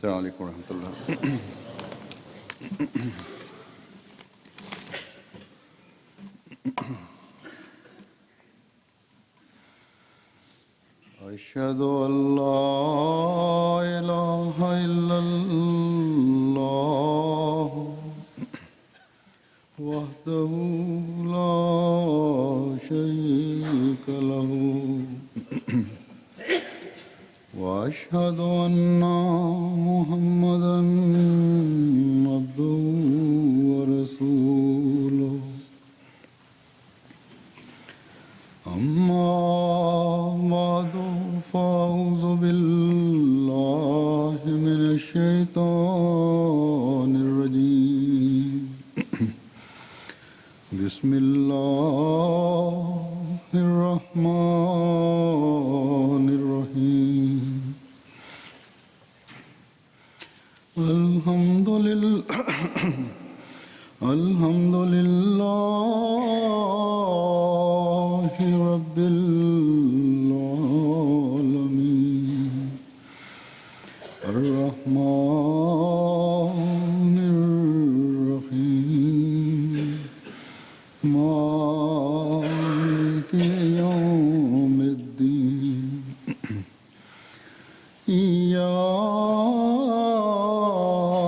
السلام علیکم ورحمۃ اللہ۔ اشہد ان لا الہ الا اللہ وحدہ لا شریک لہ واشہد ان محمدا عبدہ ورسولہ اما بعد فاعوذ باللہ من الشیطان الرجیم بسم اللہ الرحمن الرحیم الحمد للہ رب العالمین الرحمن الرحیم مالک یوم الدین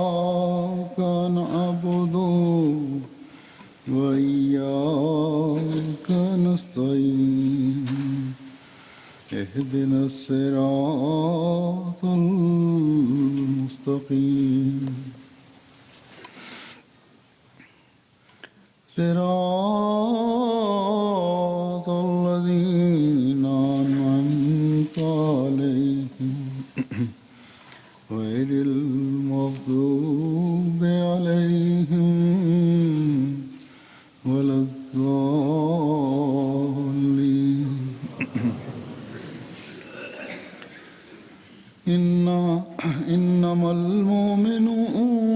إياك نعبد وإياك نستعين اهدنا الصراط المستقيم صراط الذين أنعمت عليهم غير المغضوب عليهم ولا الضالين إنما المؤمنون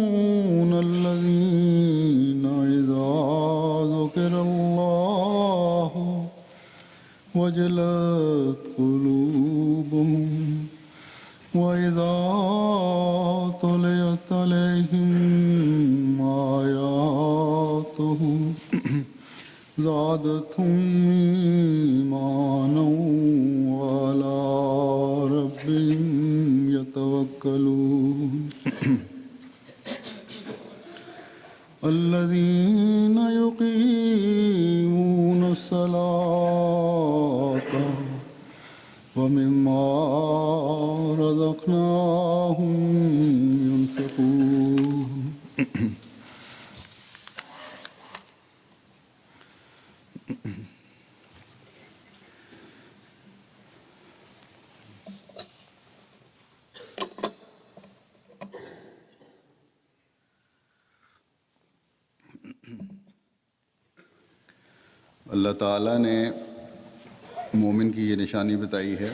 الذين إذا ذكر الله وجلت قلوبهم وإذا تليت عليهم آياته زادتهم إيمانا وعلى ربهم يتوكلون الذين يقيمون الصلاة ومما رزقناهم ينفقون اللہ تعالیٰ نے مومن کی یہ نشانی بتائی ہے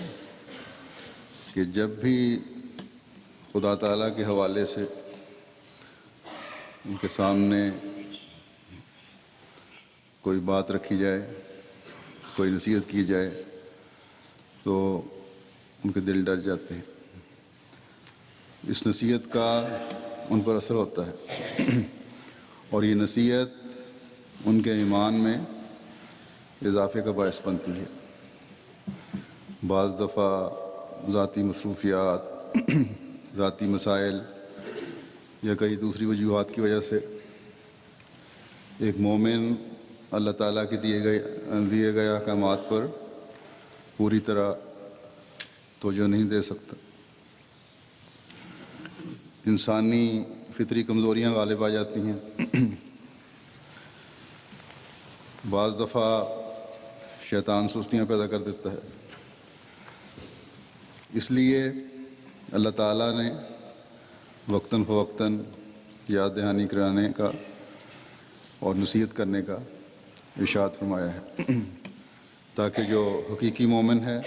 کہ جب بھی خدا تعالیٰ کے حوالے سے ان کے سامنے کوئی بات رکھی جائے، کوئی نصیحت کی جائے تو ان کے دل ڈر جاتے ہیں، اس نصیحت کا ان پر اثر ہوتا ہے اور یہ نصیحت ان کے ایمان میں اضافے کا باعث بنتی ہے۔ بعض دفعہ ذاتی مصروفیات، ذاتی مسائل یا کئی دوسری وجوہات کی وجہ سے ایک مومن اللہ تعالیٰ کے دیے گئے احکامات پر پوری طرح توجہ نہیں دے سکتا۔ انسانی فطری کمزوریاں غالب آ جاتی ہیں۔ بعض دفعہ شیطان سستیاں پیدا کر دیتا ہے۔ اس لیے اللہ تعالیٰ نے وقتاً فوقتاً یاد دہانی کرانے کا اور نصیحت کرنے کا ارشاد فرمایا ہے تاکہ جو حقیقی مومن ہے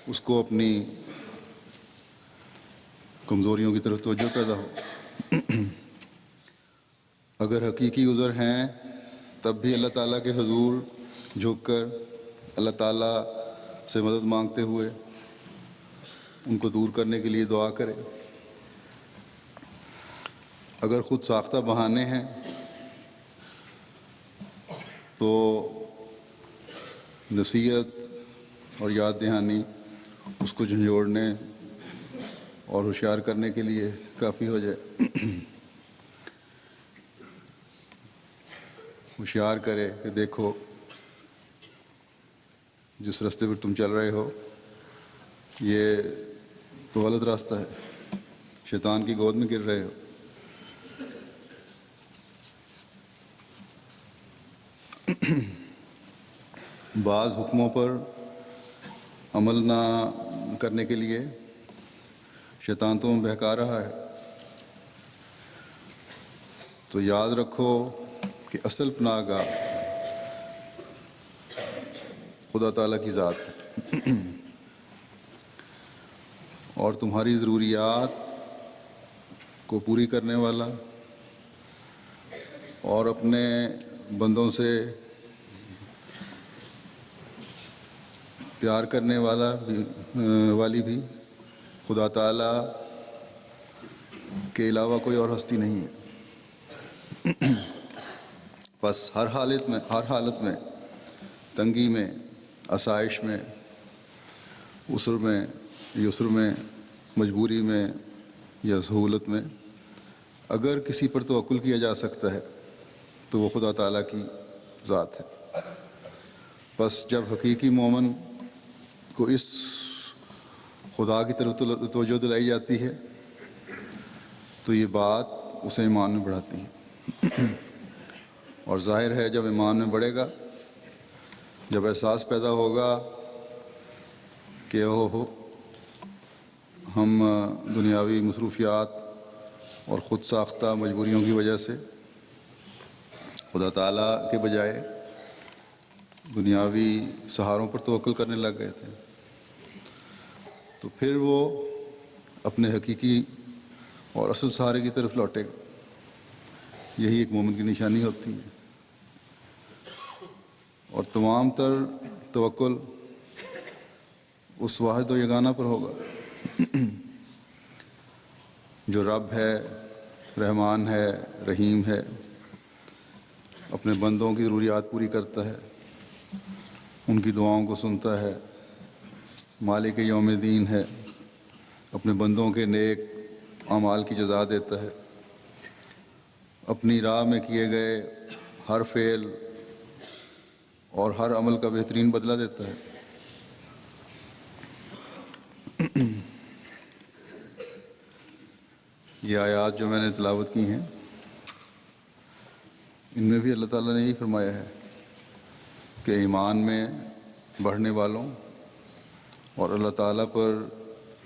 اس کو اپنی کمزوریوں کی طرف توجہ پیدا ہو۔ اگر حقیقی عذر ہیں تب بھی اللہ تعالیٰ کے حضور جھک کر اللہ تعالیٰ سے مدد مانگتے ہوئے ان کو دور کرنے کے لیے دعا کرے۔ اگر خود ساختہ بہانے ہیں تو نصیحت اور یاد دہانی اس کو جھنجھوڑنے اور ہوشیار کرنے کے لیے کافی ہو جائے. ہوشیار کرے کہ دیکھو جس راستے پر تم چل رہے ہو یہ تو غلط راستہ ہے، شیطان کی گود میں گر رہے ہو. بعض حکموں پر عمل نہ کرنے کے لیے شیطان تمہیں بہکا رہا ہے، تو یاد رکھو کہ اصل پناہ گاہ خدا تعالیٰ کی ذات ہے، اور تمہاری ضروریات کو پوری کرنے والا اور اپنے بندوں سے پیار کرنے والی بھی خدا تعالیٰ کے علاوہ کوئی اور ہستی نہیں ہے. بس ہر حالت میں تنگی میں، آسائش میں، عسر میں، یسر میں، مجبوری میں یا سہولت میں اگر کسی پر توکل کیا جا سکتا ہے تو وہ خدا تعالیٰ کی ذات ہے. بس جب حقیقی مومن کو اس خدا کی طرف توجہ دلائی جاتی ہے تو یہ بات اسے ایمان میں بڑھاتی ہے. اور ظاہر ہے جب ایمان میں بڑھے گا، جب احساس پیدا ہوگا کہ ہم دنیاوی مصروفیات اور خود ساختہ مجبوریوں کی وجہ سے خدا تعالیٰ کے بجائے دنیاوی سہاروں پر توکل کرنے لگ گئے تھے، تو پھر وہ اپنے حقیقی اور اصل سہارے کی طرف لوٹے گا. یہی ایک مومن کی نشانی ہوتی ہے. اور تمام تر توکل اس واحد و یگانہ پر ہوگا جو رب ہے، رحمان ہے، رحیم ہے، اپنے بندوں کی ضروریات پوری کرتا ہے، ان کی دعاؤں کو سنتا ہے، مالک یوم دین ہے، اپنے بندوں کے نیک اعمال کی جزا دیتا ہے، اپنی راہ میں کیے گئے ہر فعل اور ہر عمل کا بہترین بدلہ دیتا ہے. یہ آیات جو میں نے تلاوت کی ہیں ان میں بھی اللہ تعالیٰ نے یہی فرمایا ہے کہ ایمان میں بڑھنے والوں اور اللہ تعالیٰ پر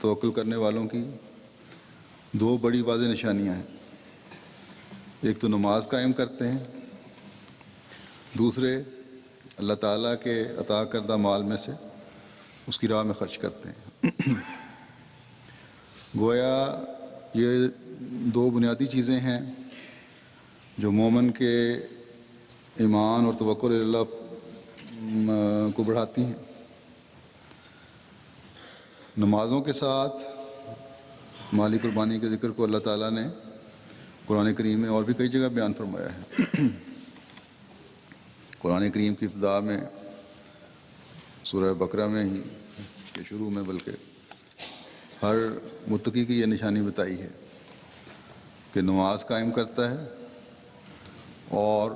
توکل کرنے والوں کی دو بڑی واضح نشانیاں ہیں. ایک تو نماز قائم کرتے ہیں، دوسرے اللہ تعالیٰ کے عطا کردہ مال میں سے اس کی راہ میں خرچ کرتے ہیں. گویا یہ دو بنیادی چیزیں ہیں جو مومن کے ایمان اور توکل اللہ کو بڑھاتی ہیں. نمازوں کے ساتھ مالی قربانی کے ذکر کو اللہ تعالیٰ نے قرآن کریم میں اور بھی کئی جگہ بیان فرمایا ہے. قرآن کریم کی ابتدا میں سورہ بقرہ میں ہی کے شروع میں بلکہ ہر متقی کی یہ نشانی بتائی ہے کہ نماز قائم کرتا ہے اور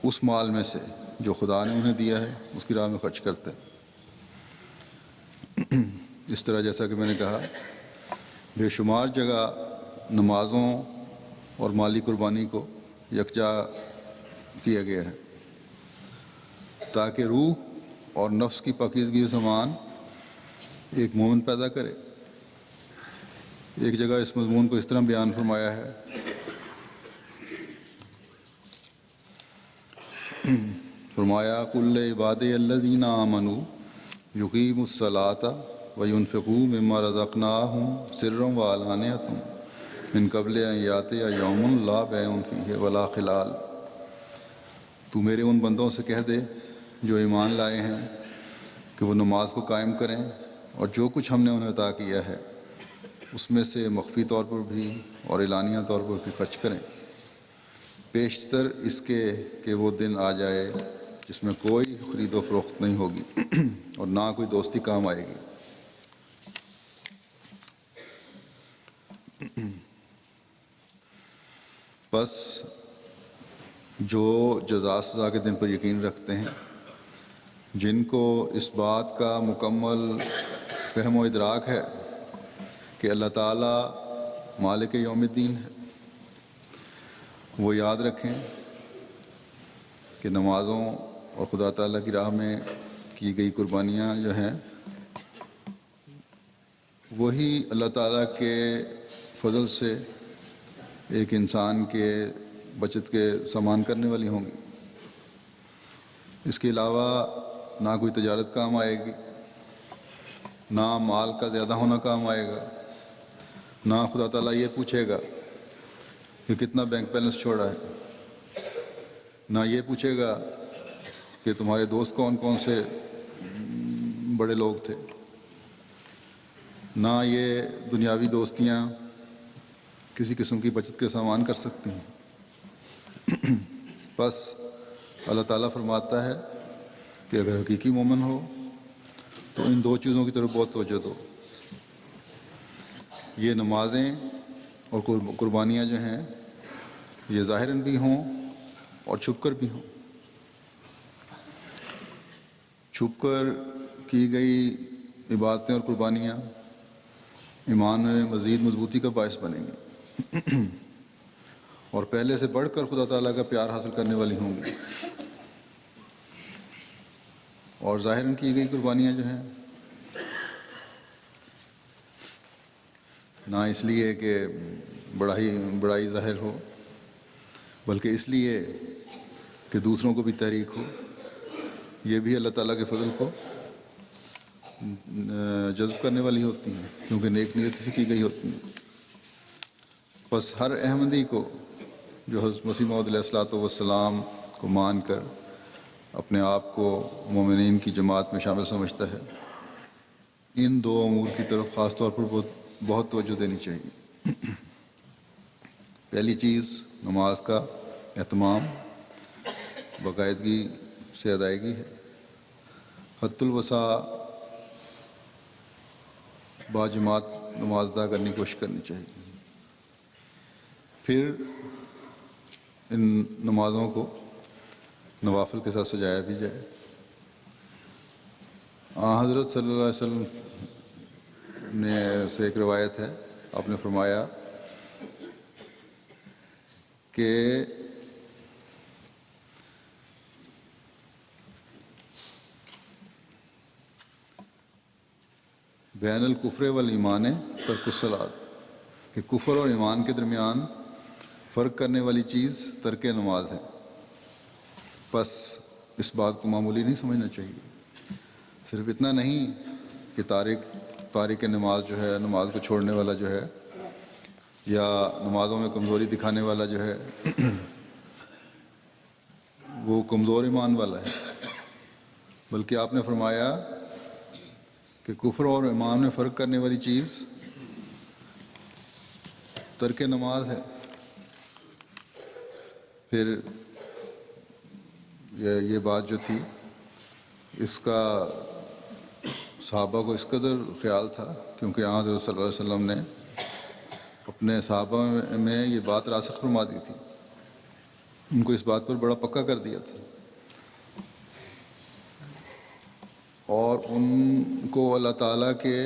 اس مال میں سے جو خدا نے انہیں دیا ہے اس کی راہ میں خرچ کرتا ہے. اس طرح جیسا کہ میں نے کہا بے شمار جگہ نمازوں اور مالی قربانی کو یکجا کیا گیا ہے تاکہ روح اور نفس کی پاکیزگی و سامان ایک مومن پیدا کرے. ایک جگہ اس مضمون کو اس طرح بیان فرمایا ہے فرمایا کل عباد الذین آمنوا یقیموا الصلاۃ وینفقوا مما رزقناہم سرا وعلانیۃ من قبل ان یأتی یوم لا بیع فیہ ولا خلال. تو میرے ان بندوں سے کہہ دے جو ایمان لائے ہیں کہ وہ نماز کو قائم کریں اور جو کچھ ہم نے انہیں عطا کیا ہے اس میں سے مخفی طور پر بھی اور اعلانیہ طور پر بھی خرچ کریں، پیشتر اس کے کہ وہ دن آ جائے جس میں کوئی خرید و فروخت نہیں ہوگی اور نہ کوئی دوستی کام آئے گی۔ بس جو جزا سزا کے دن پر یقین رکھتے ہیں، جن کو اس بات کا مکمل فہم و ادراک ہے کہ اللہ تعالیٰ مالک یوم الدین ہے، وہ یاد رکھیں کہ نمازوں اور خدا تعالیٰ کی راہ میں کی گئی قربانیاں جو ہیں وہی اللہ تعالیٰ کے فضل سے ایک انسان کے بچت کے سامان کرنے والی ہوں گی۔ اس کے علاوہ نہ کوئی تجارت کام آئے گی، نہ مال کا زیادہ ہونا کام آئے گا، نہ خدا تعالیٰ یہ پوچھے گا کہ کتنا بینک بیلنس چھوڑا ہے، نہ یہ پوچھے گا کہ تمہارے دوست کون کون سے بڑے لوگ تھے، نہ یہ دنیاوی دوستیاں کسی قسم کی بچت کے سامان کر سکتی ہیں۔ بس اللہ تعالیٰ فرماتا ہے کہ اگر حقیقی مومن ہو تو ان دو چیزوں کی طرف بہت توجہ دو، یہ نمازیں اور قربانیاں جو ہیں یہ ظاہراً بھی ہوں اور چھپ کر بھی ہوں۔ چھپ کر کی گئی عبادتیں اور قربانیاں ایمان میں مزید مضبوطی کا باعث بنیں گی اور پہلے سے بڑھ کر خدا تعالیٰ کا پیار حاصل کرنے والی ہوں گی، اور ظاہراً کی گئی قربانیاں جو ہیں نہ اس لیے کہ بڑائی ظاہر ہو، بلکہ اس لیے کہ دوسروں کو بھی تحریک ہو، یہ بھی اللہ تعالیٰ کے فضل کو جذب کرنے والی ہوتی ہیں کیونکہ نیک نیت سے کی گئی ہوتی ہیں۔ بس ہر احمدی کو جو حضرت مسیح موعود علیہ الصلوۃ والسلام کو مان کر اپنے آپ کو مومنین کی جماعت میں شامل سمجھتا ہے، ان دو امور کی طرف خاص طور پر بہت توجہ دینی چاہیے۔ پہلی چیز نماز کا اہتمام باقاعدگی سے ادائیگی ہے، حت الوسع باجماعت نماز ادا کرنے کی کوشش کرنی چاہیے۔ پھر ان نمازوں کو نوافل کے ساتھ سجایا بھی جائے۔ حضرت صلی اللہ علیہ وسلم نے سے ایک روایت ہے، آپ نے فرمایا کہ بین الکفر والایمان ترک الصلاۃ، کہ کفر اور ایمان کے درمیان فرق کرنے والی چیز ترک نماز ہے۔ بس اس بات کو معمولی نہیں سمجھنا چاہیے۔ صرف اتنا نہیں کہ تارک نماز جو ہے، نماز کو چھوڑنے والا جو ہے، یا نمازوں میں کمزوری دکھانے والا جو ہے وہ کمزور ایمان والا ہے، بلکہ آپ نے فرمایا کہ کفر اور ایمان میں فرق کرنے والی چیز ترک نماز ہے۔ پھر یہ بات جو تھی اس کا صحابہ کو اس قدر خیال تھا کیونکہ حضرت صلی اللہ علیہ وسلم نے اپنے صحابہ میں یہ بات راسخ فرما دی تھی، ان کو اس بات پر بڑا پکا کر دیا تھا، اور ان کو اللہ تعالیٰ کے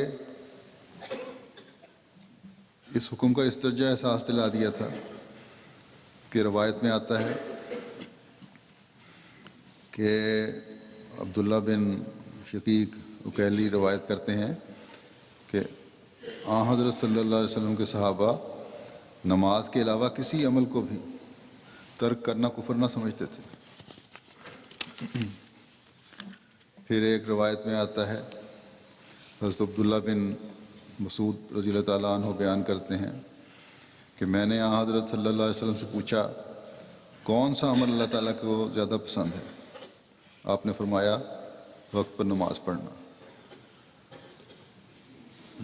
اس حکم کا اس درجہ احساس دلا دیا تھا کہ روایت میں آتا ہے کہ عبداللہ بن شقیق اکیلی روایت کرتے ہیں کہ حضرت صلی اللہ علیہ وسلم کے صحابہ نماز کے علاوہ کسی عمل کو بھی ترک کرنا کفر نہ سمجھتے تھے۔ پھر ایک روایت میں آتا ہے، حضرت عبداللہ بن مسعود رضی اللہ تعالیٰ عنہ بیان کرتے ہیں کہ میں نے حضرت صلی اللہ علیہ وسلم سے پوچھا کون سا عمل اللہ تعالیٰ کو زیادہ پسند ہے؟ آپ نے فرمایا وقت پر نماز پڑھنا۔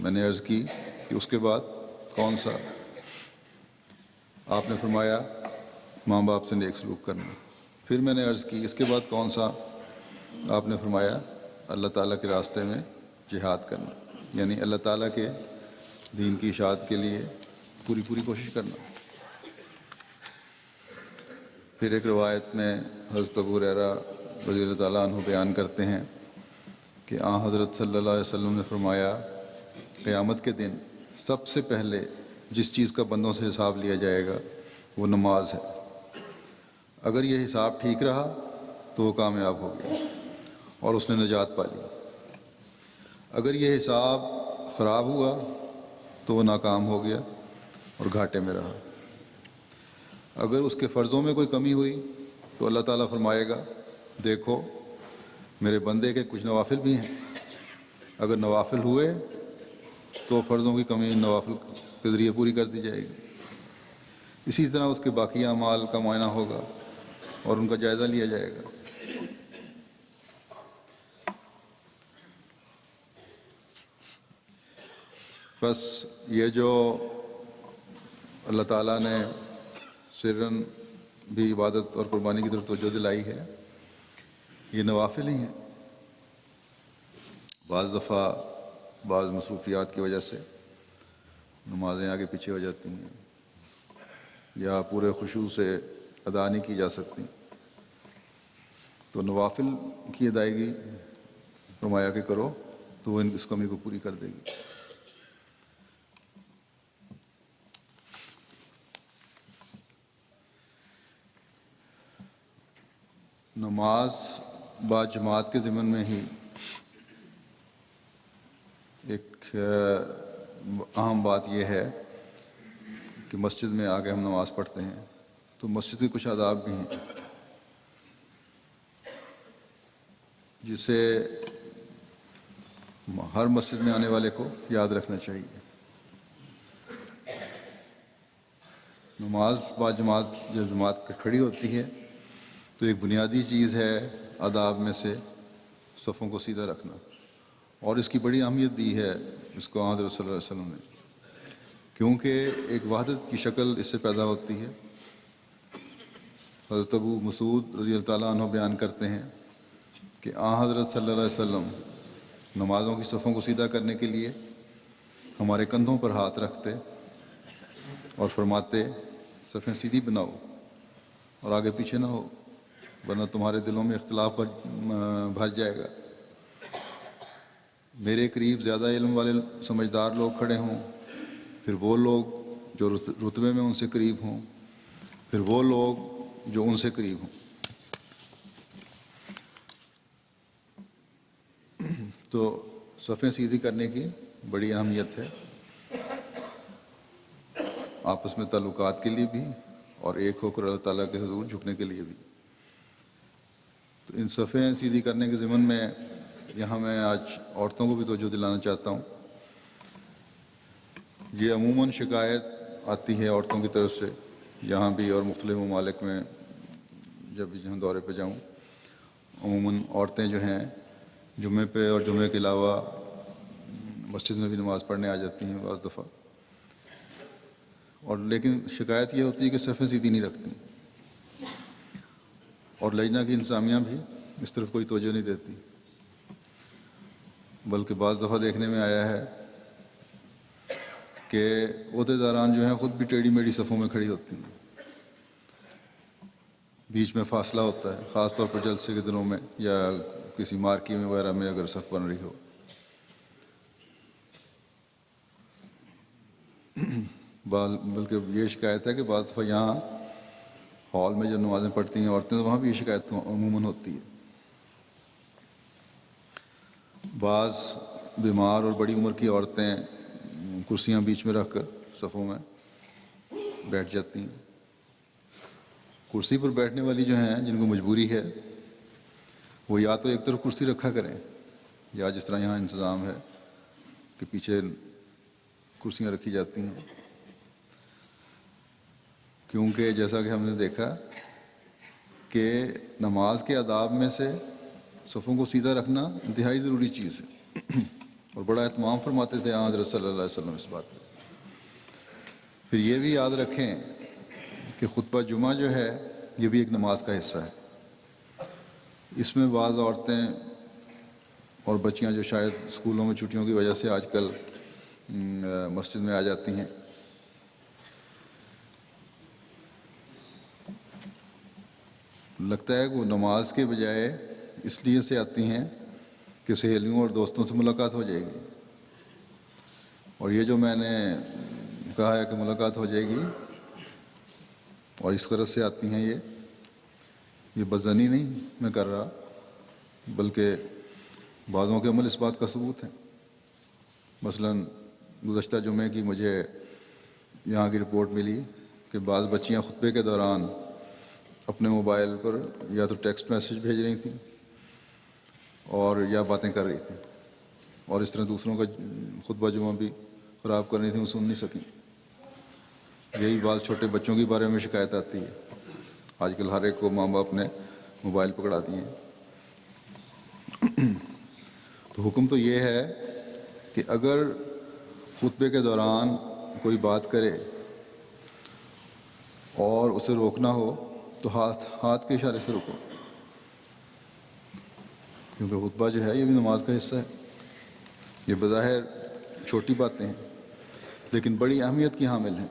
میں نے عرض کی کہ اس کے بعد کون سا؟ آپ نے فرمایا ماں باپ سے نیک سلوک کرنا۔ پھر میں نے عرض کی اس کے بعد کون سا؟ آپ نے فرمایا اللہ تعالیٰ کے راستے میں جہاد کرنا، یعنی اللہ تعالیٰ کے دین کی اشاعت کے لیے پوری کوشش کرنا۔ پھر ایک روایت میں حضرت ابو ہریرہ رضی اللہ تعالیٰ عنہ بیان کرتے ہیں کہ حضرت صلی اللہ علیہ وسلم نے فرمایا قیامت کے دن سب سے پہلے جس چیز کا بندوں سے حساب لیا جائے گا وہ نماز ہے۔ اگر یہ حساب ٹھیک رہا تو وہ کامیاب ہو گیا اور اس نے نجات پا لی، اگر یہ حساب خراب ہوا تو وہ ناکام ہو گیا اور گھاٹے میں رہا۔ اگر اس کے فرضوں میں کوئی کمی ہوئی تو اللہ تعالیٰ فرمائے گا دیکھو میرے بندے کے کچھ نوافل بھی ہیں، اگر نوافل ہوئے تو فرضوں کی کمی نوافل کے ذریعے پوری کر دی جائے گی۔ اسی طرح اس کے باقی اعمال کا معائنہ ہوگا اور ان کا جائزہ لیا جائے گا۔ بس یہ جو اللہ تعالیٰ نے سرن بھی عبادت اور قربانی کی طرف توجہ دلائی ہے، یہ نوافل ہی ہیں۔ بعض دفعہ بعض مصروفیات کی وجہ سے نمازیں آگے پیچھے ہو جاتی ہیں یا پورے خشوع سے ادا نہیں کی جا سکتی، تو نوافل کی ادائیگی فرمایا کہ کرو تو وہ اس کمی کو پوری کر دے گی۔ نماز با جماعت کے ضمن میں ہی ایک اہم بات یہ ہے کہ مسجد میں آ کے ہم نماز پڑھتے ہیں تو مسجد کے کچھ آداب بھی ہیں جسے ہر مسجد میں آنے والے کو یاد رکھنا چاہیے۔ نماز با جماعت جب جماعت کھڑی ہوتی ہے تو ایک بنیادی چیز ہے آداب میں سے صفوں کو سیدھا رکھنا، اور اس کی بڑی اہمیت دی ہے اس کو حضرت صلی اللہ علیہ وسلم نے، کیونکہ ایک وحدت کی شکل اس سے پیدا ہوتی ہے۔ حضرت ابو مسعود رضی اللہ تعالیٰ عنہ بیان کرتے ہیں کہ حضرت صلی اللہ علیہ وسلم نمازوں کی صفوں کو سیدھا کرنے کے لیے ہمارے کندھوں پر ہاتھ رکھتے اور فرماتے صفیں سیدھی بناؤ اور آگے پیچھے نہ ہو، ورنہ تمہارے دلوں میں اختلاف بھر جائے گا۔ میرے قریب زیادہ علم والے سمجھدار لوگ کھڑے ہوں، پھر وہ لوگ جو رتبے میں ان سے قریب ہوں، پھر وہ لوگ جو ان سے قریب ہوں۔ تو صفیں سیدھی کرنے کی بڑی اہمیت ہے، آپس میں تعلقات کے لیے بھی اور ایک ہو کر اللہ تعالیٰ کے حضور جھکنے کے لیے بھی۔ تو ان صفیں سیدھی کرنے کے ضمن میں یہاں میں آج عورتوں کو بھی توجہ دلانا چاہتا ہوں۔ یہ عموماً شکایت آتی ہے عورتوں کی طرف سے، یہاں بھی اور مختلف ممالک میں جب بھی جہاں دورے پہ جاؤں، عموماً عورتیں جو ہیں جمعے پہ اور جمعے کے علاوہ مسجد میں بھی نماز پڑھنے آ جاتی ہیں بعض دفعہ، اور لیکن شکایت یہ ہوتی ہے کہ صفیں سیدھی نہیں رکھتی، اور لجنہ کی انتظامیہ بھی اس طرف کوئی توجہ نہیں دیتی، بلکہ بعض دفعہ دیکھنے میں آیا ہے کہ عہدیداران جو ہیں خود بھی ٹیڑھی میڑھی صفوں میں کھڑی ہوتی ہیں، بیچ میں فاصلہ ہوتا ہے، خاص طور پر جلسے کے دنوں میں یا کسی مارکی میں وغیرہ میں اگر صف بن رہی ہو۔ بلکہ یہ شکایت ہے کہ بعض دفعہ یہاں ہال میں جو نمازیں پڑھتی ہیں عورتیں، تو وہاں بھی یہ شکایت عموماً ہوتی ہے۔ بعض بیمار اور بڑی عمر کی عورتیں کرسیاں بیچ میں رکھ کر صفوں میں بیٹھ جاتی ہیں۔ کرسی پر بیٹھنے والی جو ہیں جن کو مجبوری ہے وہ یا تو ایک طرف کرسی رکھا کریں، یا جس طرح یہاں انتظام ہے کہ پیچھے کرسیاں رکھی جاتی ہیں، کیونکہ جیسا کہ ہم نے دیکھا کہ نماز کے آداب میں سے صفوں کو سیدھا رکھنا انتہائی ضروری چیز ہے، اور بڑا اہتمام فرماتے تھے حضرت صلی اللہ علیہ وسلم اس بات پہ۔ پھر یہ بھی یاد رکھیں کہ خطبہ جمعہ جو ہے یہ بھی ایک نماز کا حصہ ہے۔ اس میں بعض عورتیں اور بچیاں جو شاید اسکولوں میں چھٹیوں کی وجہ سے آج کل مسجد میں آ جاتی ہیں، لگتا ہے کہ وہ نماز کے بجائے اس لیے سے آتی ہیں کہ سہیلیوں اور دوستوں سے ملاقات ہو جائے گی، اور یہ جو میں نے کہا ہے کہ ملاقات ہو جائے گی اور اس غرض سے آتی ہیں، یہ بزنی نہیں میں کر رہا، بلکہ بعضوں کے عمل اس بات کا ثبوت ہے۔ مثلا گزشتہ جمعے کی مجھے یہاں کی رپورٹ ملی کہ بعض بچیاں خطبے کے دوران اپنے موبائل پر یا تو ٹیکسٹ میسج بھیج رہی تھیں اور یا باتیں کر رہی تھیں، اور اس طرح دوسروں کا خطبہ جمعہ بھی خراب کر رہی تھیں، وہ سن نہیں سکیں۔ یہی بعض چھوٹے بچوں کے بارے میں شکایت آتی ہے۔ آج کل ہر ایک کو ماں باپ نے موبائل پکڑا دیے ہیں۔ تو حکم تو یہ ہے کہ اگر خطبے کے دوران کوئی بات کرے اور اسے روکنا ہو تو ہاتھ کے اشارے سے روکو، کیونکہ خطبہ جو ہے یہ بھی نماز کا حصہ ہے۔ یہ بظاہر چھوٹی باتیں ہیں لیکن بڑی اہمیت کی حامل ہیں،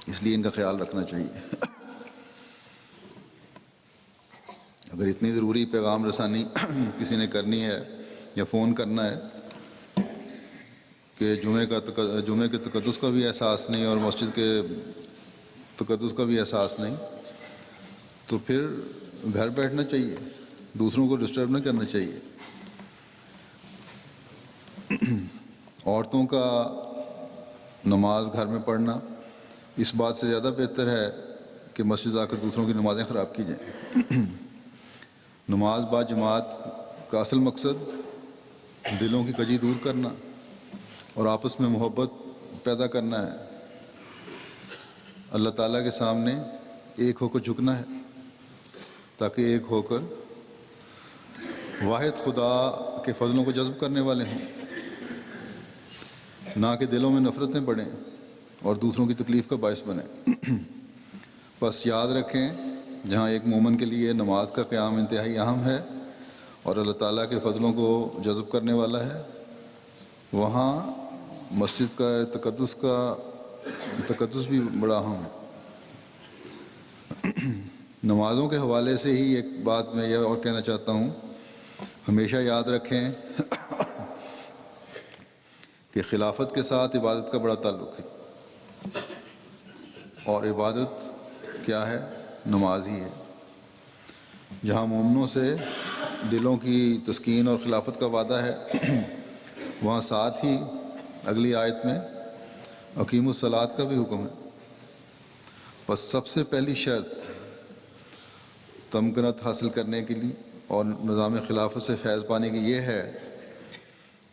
اس لیے ان کا خیال رکھنا چاہیے۔ اگر اتنی ضروری پیغام رسانی کسی نے کرنی ہے یا فون کرنا ہے کہ جمعے کے تقدس کا بھی احساس نہیں اور مسجد کے تقدس کا بھی احساس نہیں، تو پھر گھر بیٹھنا چاہیے، دوسروں کو ڈسٹرب نہ کرنا چاہیے۔ عورتوں کا نماز گھر میں پڑھنا اس بات سے زیادہ بہتر ہے کہ مسجد آ کر دوسروں کی نمازیں خراب کی جائیں۔ نماز با جماعت کا اصل مقصد دلوں کی کجی دور کرنا اور آپس میں محبت پیدا کرنا ہے، اللہ تعالیٰ کے سامنے ایک ہو کر جھکنا ہے تاکہ ایک ہو کر واحد خدا کے فضلوں کو جذب کرنے والے ہوں، نہ کہ دلوں میں نفرتیں بڑھیں اور دوسروں کی تکلیف کا باعث بنیں۔ بس یاد رکھیں، جہاں ایک مومن کے لیے نماز کا قیام انتہائی اہم ہے اور اللہ تعالیٰ کے فضلوں کو جذب کرنے والا ہے، وہاں مسجد کا تقدس بھی بڑا اہم ہے۔ نمازوں کے حوالے سے ہی ایک بات میں یہ اور کہنا چاہتا ہوں، ہمیشہ یاد رکھیں کہ خلافت کے ساتھ عبادت کا بڑا تعلق ہے، اور عبادت کیا ہے؟ نماز ہی ہے۔ جہاں مومنوں سے دلوں کی تسکین اور خلافت کا وعدہ ہے، وہاں ساتھ ہی اگلی آیت میں اقیم الصلاۃ کا بھی حکم ہے۔ بس سب سے پہلی شرط تمکنت حاصل کرنے کے لیے اور نظام خلافت سے فیض پانے کی یہ ہے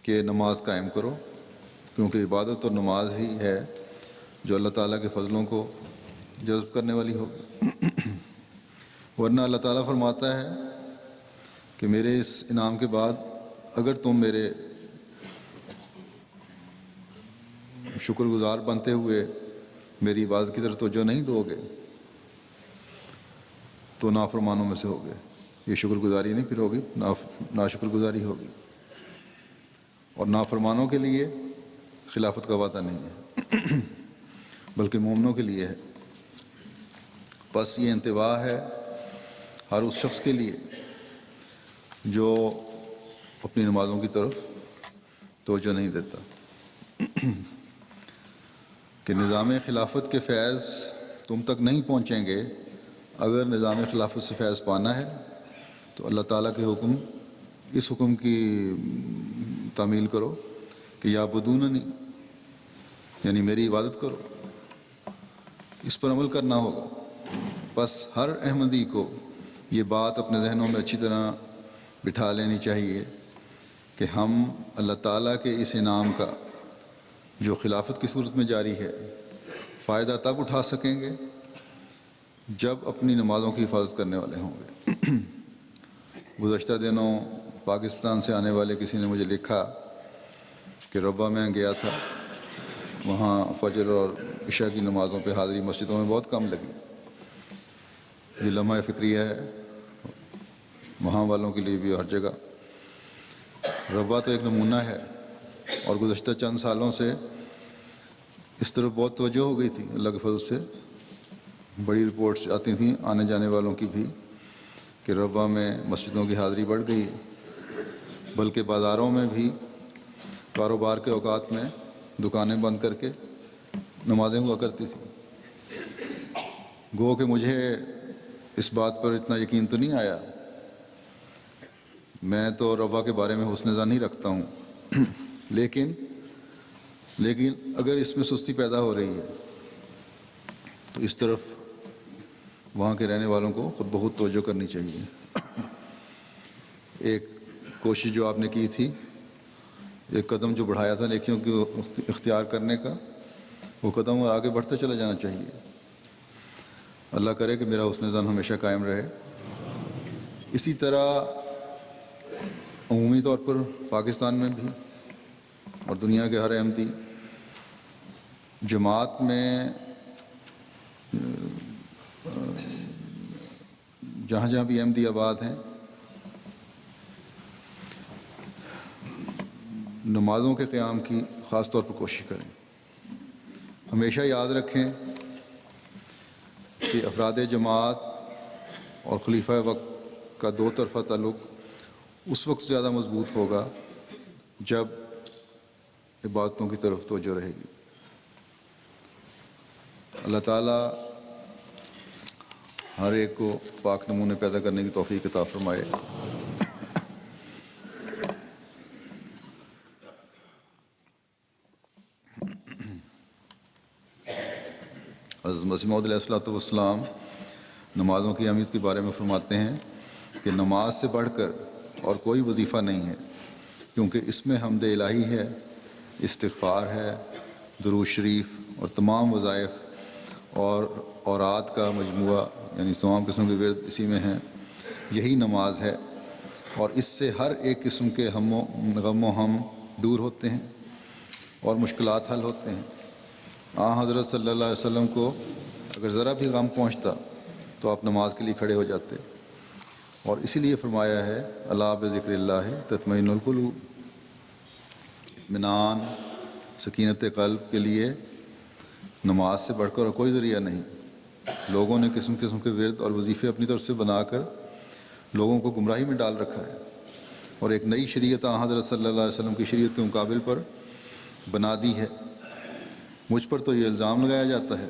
کہ نماز قائم کرو، کیونکہ عبادت اور نماز ہی ہے جو اللہ تعالیٰ کے فضلوں کو جذب کرنے والی ہوگی۔ ورنہ اللہ تعالیٰ فرماتا ہے کہ میرے اس انعام کے بعد اگر تم میرے شکر گزار بنتے ہوئے میری عبادت کی طرف توجہ نہیں دو گے تو نافرمانوں میں سے ہوگے۔ یہ شکر گزاری نہیں پھر ہوگی، ناشکر گزاری ہوگی، اور نافرمانوں کے لیے خلافت کا وعدہ نہیں ہے بلکہ مومنوں کے لیے ہے۔ بس یہ انتباہ ہے ہر اس شخص کے لیے جو اپنی نمازوں کی طرف توجہ نہیں دیتا کہ نظام خلافت کے فیض تم تک نہیں پہنچیں گے۔ اگر نظام خلافت سے فیض پانا ہے تو اللہ تعالیٰ کے اس حکم کی تعمیل کرو کہ یا بدوننی، یعنی میری عبادت کرو، اس پر عمل کرنا ہوگا۔ بس ہر احمدی کو یہ بات اپنے ذہنوں میں اچھی طرح بٹھا لینی چاہیے کہ ہم اللہ تعالیٰ کے اس انعام کا جو خلافت کی صورت میں جاری ہے فائدہ تب اٹھا سکیں گے جب اپنی نمازوں کی حفاظت کرنے والے ہوں گے۔ گزشتہ دنوں پاکستان سے آنے والے کسی نے مجھے لکھا کہ ربوہ میں گیا تھا، وہاں فجر اور عشاء کی نمازوں پہ حاضری مسجدوں میں بہت کم لگی۔ یہ لمحہ فکریہ ہے وہاں والوں کے لیے بھی ہر جگہ۔ ربوہ تو ایک نمونہ ہے، اور گزشتہ چند سالوں سے اس طرف بہت توجہ ہو گئی تھی اللہ کے فضل سے۔ بڑی رپورٹس آتی تھیں آنے جانے والوں کی بھی کہ ربوہ میں مسجدوں کی حاضری بڑھ گئی، بلکہ بازاروں میں بھی کاروبار کے اوقات میں دکانیں بند کر کے نمازیں ہوا کرتی تھیں۔ گو کہ مجھے اس بات پر اتنا یقین تو نہیں آیا، میں تو ربوہ کے بارے میں حسن ظن ہی رکھتا ہوں، لیکن اگر اس میں سستی پیدا ہو رہی ہے تو اس طرف وہاں کے رہنے والوں کو خود بخود توجہ کرنی چاہیے۔ ایک کوشش جو آپ نے کی تھی، ایک قدم جو بڑھایا تھا نیکیوں کو اختیار کرنے کا، وہ قدم اور آگے بڑھتے چلا جانا چاہیے۔ اللہ کرے کہ میرا حسن ظن ہمیشہ قائم رہے۔ اسی طرح عمومی طور پر پاکستان میں بھی اور دنیا کے ہر احمدی جماعت میں جہاں جہاں بھی احمدی آباد ہیں، نمازوں کے قیام کی خاص طور پر کوشش کریں۔ ہمیشہ یاد رکھیں کہ افراد جماعت اور خلیفہ وقت کا دو طرفہ تعلق اس وقت زیادہ مضبوط ہوگا جب عبادتوں کی طرف توجہ رہے گی۔ اللہ تعالیٰ ہر ایک کو پاک نمونے پیدا کرنے کی توفیق عطا فرمائے۔ حضرت مسیح موعود علیہ السلام نمازوں کی اہمیت کے بارے میں فرماتے ہیں کہ نماز سے بڑھ کر اور کوئی وظیفہ نہیں ہے، کیونکہ اس میں حمد الہی ہے، استغفار ہے، درود شریف اور تمام وظائف اور اوراد کا مجموعہ، یعنی تمام قسم کے ورد اسی میں ہیں۔ یہی نماز ہے، اور اس سے ہر ایک قسم کے غم و ہم دور ہوتے ہیں اور مشکلات حل ہوتے ہیں۔ حضرت صلی اللہ علیہ وسلم کو اگر ذرا بھی غم پہنچتا تو آپ نماز کے لیے کھڑے ہو جاتے، اور اسی لیے فرمایا ہے الا بذکر اللہ تطمئن القلوب۔ اطمینان، سکینت قلب کے لیے نماز سے بڑھ کر اور کوئی ذریعہ نہیں۔ لوگوں نے قسم قسم کے ورد اور وظیفے اپنی طرف سے بنا کر لوگوں کو گمراہی میں ڈال رکھا ہے، اور ایک نئی شریعت حضرت صلی اللہ علیہ وسلم کی شریعت کے مقابل پر بنا دی ہے۔ مجھ پر تو یہ الزام لگایا جاتا ہے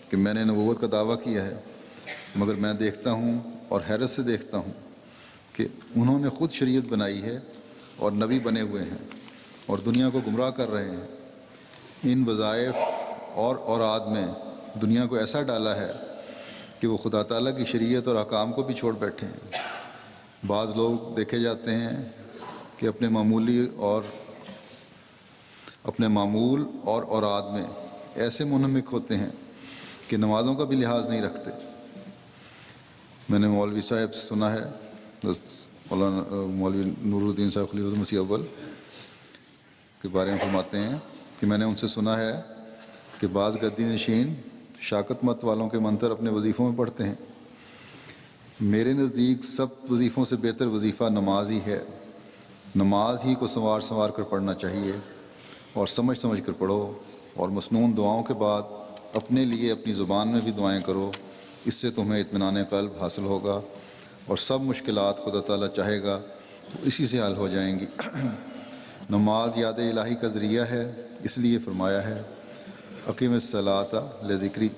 کہ میں نے نبوت کا دعویٰ کیا ہے، مگر میں دیکھتا ہوں اور حیرت سے دیکھتا ہوں کہ انہوں نے خود شریعت بنائی ہے اور نبی بنے ہوئے ہیں اور دنیا کو گمراہ کر رہے ہیں۔ ان وظائف اور اوراد میں دنیا کو ایسا ڈالا ہے کہ وہ خدا تعالیٰ کی شریعت اور احکام کو بھی چھوڑ بیٹھے ہیں۔ بعض لوگ دیکھے جاتے ہیں کہ اپنے معمول اور اوراد میں ایسے منہمک ہوتے ہیں کہ نمازوں کا بھی لحاظ نہیں رکھتے۔ میں نے مولوی صاحب سے سنا ہے، مولانا مولوی نور الدین صاحب خلیفۃ المسیح اول کے بارے میں فرماتے ہیں کہ میں نے ان سے سنا ہے کہ بعض گدی نشین شاکت مت والوں کے منتر اپنے وظیفوں میں پڑھتے ہیں۔ میرے نزدیک سب وظیفوں سے بہتر وظیفہ نماز ہی ہے۔ نماز ہی کو سنوار سنوار کر پڑھنا چاہیے، اور سمجھ سمجھ کر پڑھو، اور مسنون دعاؤں کے بعد اپنے لیے اپنی زبان میں بھی دعائیں کرو۔ اس سے تمہیں اطمینان قلب حاصل ہوگا، اور سب مشکلات خدا تعالیٰ چاہے گا تو اسی سے حل ہو جائیں گی۔ نماز یاد الہی کا ذریعہ ہے، اس لیے فرمایا ہے اقیم الصلاۃ لذکری۔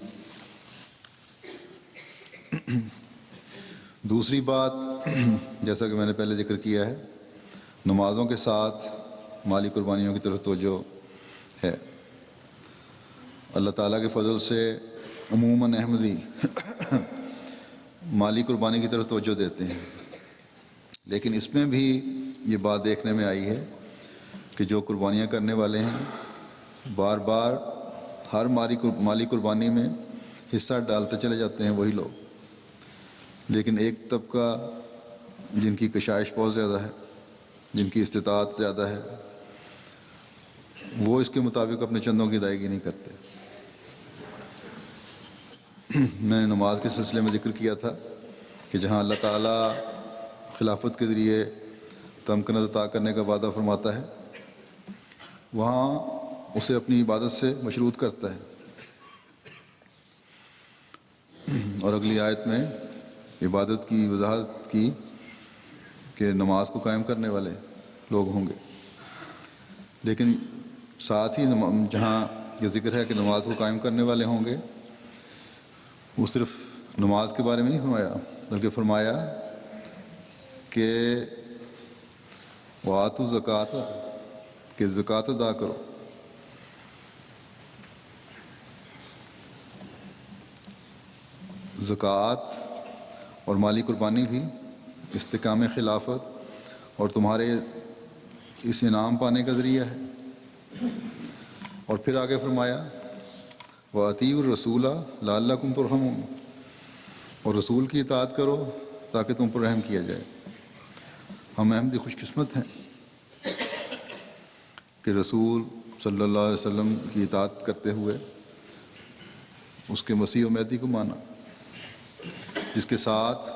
دوسری بات، جیسا کہ میں نے پہلے ذکر کیا ہے، نمازوں کے ساتھ مالی قربانیوں کی طرف توجہ ہے۔ اللہ تعالیٰ کے فضل سے عموماً احمدی مالی قربانی کی طرف توجہ دیتے ہیں، لیکن اس میں بھی یہ بات دیکھنے میں آئی ہے کہ جو قربانیاں کرنے والے ہیں بار بار ہر مالی قربانی میں حصہ ڈالتے چلے جاتے ہیں وہی لوگ، لیکن ایک طبقہ جن کی کشائش بہت زیادہ ہے جن کی استطاعت زیادہ ہے وہ اس کے مطابق اپنے چندوں کی ادائیگی نہیں کرتے۔ میں نے نماز کے سلسلے میں ذکر کیا تھا کہ جہاں اللہ تعالیٰ خلافت کے ذریعے تمکنت عطا کرنے کا وعدہ فرماتا ہے وہاں اسے اپنی عبادت سے مشروط کرتا ہے، اور اگلی آیت میں عبادت کی وضاحت کی کہ نماز کو قائم کرنے والے لوگ ہوں گے، لیکن ساتھ ہی جہاں یہ ذکر ہے کہ نماز کو قائم کرنے والے ہوں گے وہ صرف نماز کے بارے میں نہیں فرمایا بلکہ فرمایا کہ وَآتُوا الزَّکَاۃَ، کہ زکوٰۃ ادا کرو۔ زکوٰۃ اور مالی قربانی بھی استحکام خلافت اور تمہارے اس انعام پانے کا ذریعہ ہے۔ اور پھر آگے فرمایا وَأَطِیعُوا الرَّسُولَ لَعَلَّکُمْ تُرْحَمُونَ، اور رسول کی اطاعت کرو تاکہ تم پر رحم کیا جائے۔ ہم احمدی خوش قسمت ہیں کہ رسول صلی اللہ علیہ وسلم کی اطاعت کرتے ہوئے اس کے مسیح و مہدی کو مانا، جس کے ساتھ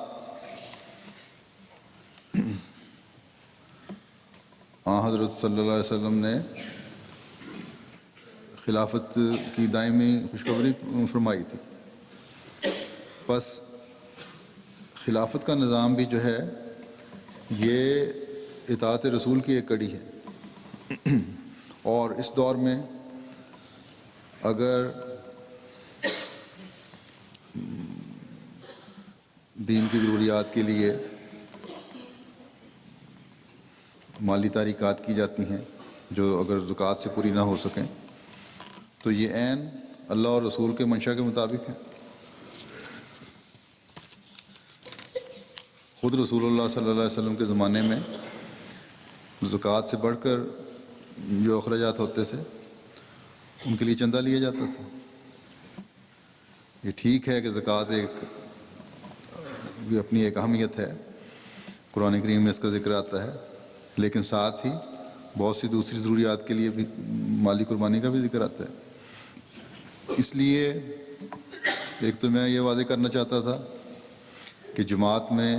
حضرت صلی اللہ علیہ وسلم نے خلافت کی دائمی خوشخبری فرمائی تھی۔ بس خلافت کا نظام بھی جو ہے یہ اطاعت رسول کی ایک کڑی ہے، اور اس دور میں اگر دین کی ضروریات کے لیے مالی تحریکات کی جاتی ہیں جو اگر زکوٰۃ سے پوری نہ ہو سکیں تو یہ عین اللہ اور رسول کے منشا کے مطابق ہے۔ خود رسول اللہ صلی اللہ علیہ وسلم کے زمانے میں زکوٰۃ سے بڑھ کر جو اخراجات ہوتے تھے ان کے لیے چندہ لیا جاتا تھا۔ یہ ٹھیک ہے کہ زکوٰۃ بھی اپنی ایک اہمیت ہے، قرآن کریم میں اس کا ذکر آتا ہے، لیکن ساتھ ہی بہت سی دوسری ضروریات کے لیے بھی مالی قربانی کا بھی ذکر آتا ہے۔ اس لیے ایک تو میں یہ واضح کرنا چاہتا تھا کہ جماعت میں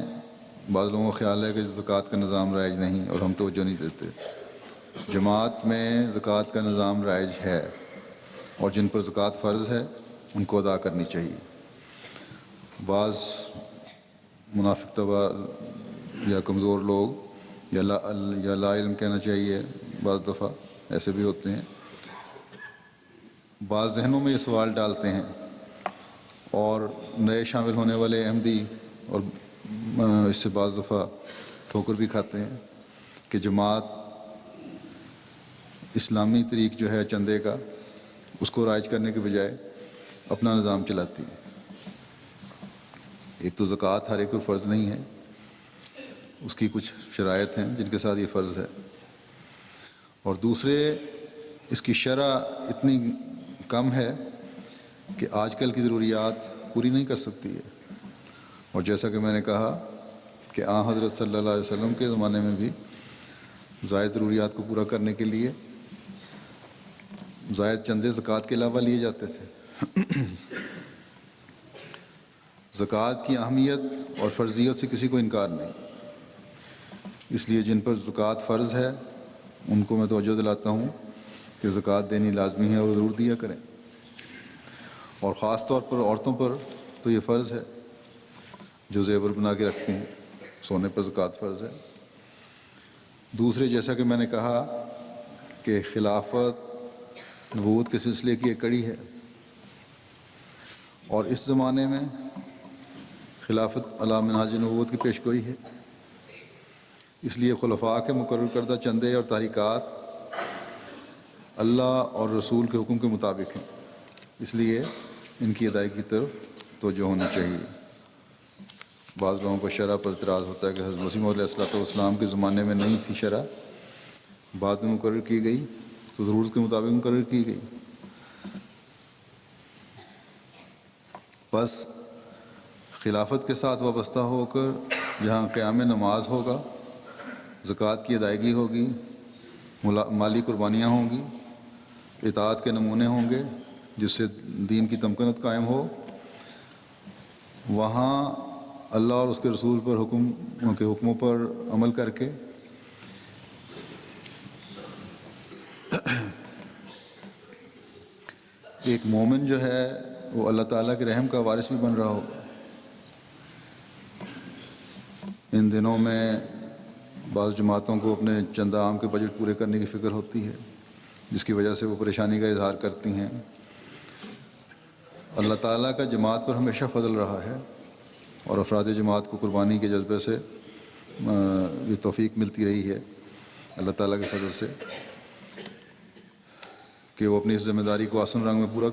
بعض لوگوں کا خیال ہے کہ زکوٰۃ کا نظام رائج نہیں اور ہم توجہ نہیں دیتے۔ جماعت میں زکوٰۃ کا نظام رائج ہے، اور جن پر زکوٰۃ فرض ہے ان کو ادا کرنی چاہیے۔ بعض منافق طبع یا کمزور لوگ یا لا علم کہنا چاہیے، بعض دفعہ ایسے بھی ہوتے ہیں، بعض ذہنوں میں یہ سوال ڈالتے ہیں، اور نئے شامل ہونے والے احمدی اور اس سے بعض دفعہ ٹھوکر بھی کھاتے ہیں کہ جماعت اسلامی طریق جو ہے چندے کا اس کو رائج کرنے کے بجائے اپنا نظام چلاتی ہے۔ ایک تو زکوٰۃ ہر ایک پر فرض نہیں ہے، اس کی کچھ شرائط ہیں جن کے ساتھ یہ فرض ہے، اور دوسرے اس کی شرح اتنی کم ہے کہ آج کل کی ضروریات پوری نہیں کر سکتی ہے۔ اور جیسا کہ میں نے کہا کہ حضرت صلی اللہ علیہ وسلم کے زمانے میں بھی زائد ضروریات کو پورا کرنے کے لیے زائد چندے زکوٰۃ کے علاوہ لیے جاتے تھے۔ زکوٰۃ کی اہمیت اور فرضیت سے کسی کو انکار نہیں، اس لیے جن پر زکوٰۃ فرض ہے ان کو میں توجہ دلاتا ہوں کہ زکوٰۃ دینی لازمی ہے اور ضرور دیا کریں، اور خاص طور پر عورتوں پر تو یہ فرض ہے جو زیور بنا کے رکھتے ہیں، سونے پر زکوٰۃ فرض ہے۔ دوسرے جیسا کہ میں نے کہا کہ خلافت نبوت کے سلسلے کی ایک کڑی ہے، اور اس زمانے میں خلافت علی منہاج نبوت کی پیش گوئی ہے، اس لیے خلفاء کے مقرر کردہ چندے اور تحریکات اللہ اور رسول کے حکم کے مطابق ہیں، اس لیے ان کی ادائیگی کی طرف توجہ ہونی چاہیے۔ بعض لوگوں کو شرح پر اعتراض ہوتا ہے کہ حضرت مسیح موعود علیہ السلام کے زمانے میں نہیں تھی شرح، بعد میں مقرر کی گئی تو ضرورت کے مطابق مقرر کی گئی۔ بس خلافت کے ساتھ وابستہ ہو کر جہاں قیام نماز ہوگا زکوٰۃ کی ادائیگی ہوگی، مالی قربانیاں ہوں گی، اطاعت کے نمونے ہوں گے جس سے دین کی تمکنت قائم ہو، وہاں اللہ اور اس کے رسول پر ان کے حکموں پر عمل کر کے ایک مومن جو ہے وہ اللہ تعالیٰ کے رحم کا وارث بھی بن رہا ہوگا۔ ان دنوں میں بعض جماعتوں کو اپنے چندہ عام کے بجٹ پورے کرنے کی فکر ہوتی ہے، جس کی وجہ سے وہ پریشانی کا اظہار کرتی ہیں۔ اللہ تعالیٰ کا جماعت پر ہمیشہ فضل رہا ہے اور افراد جماعت کو قربانی کے جذبے سے یہ توفیق ملتی رہی ہے اللہ تعالیٰ کے فضل سے کہ وہ اپنی اس ذمہ داری کو آسن رنگ میں پورا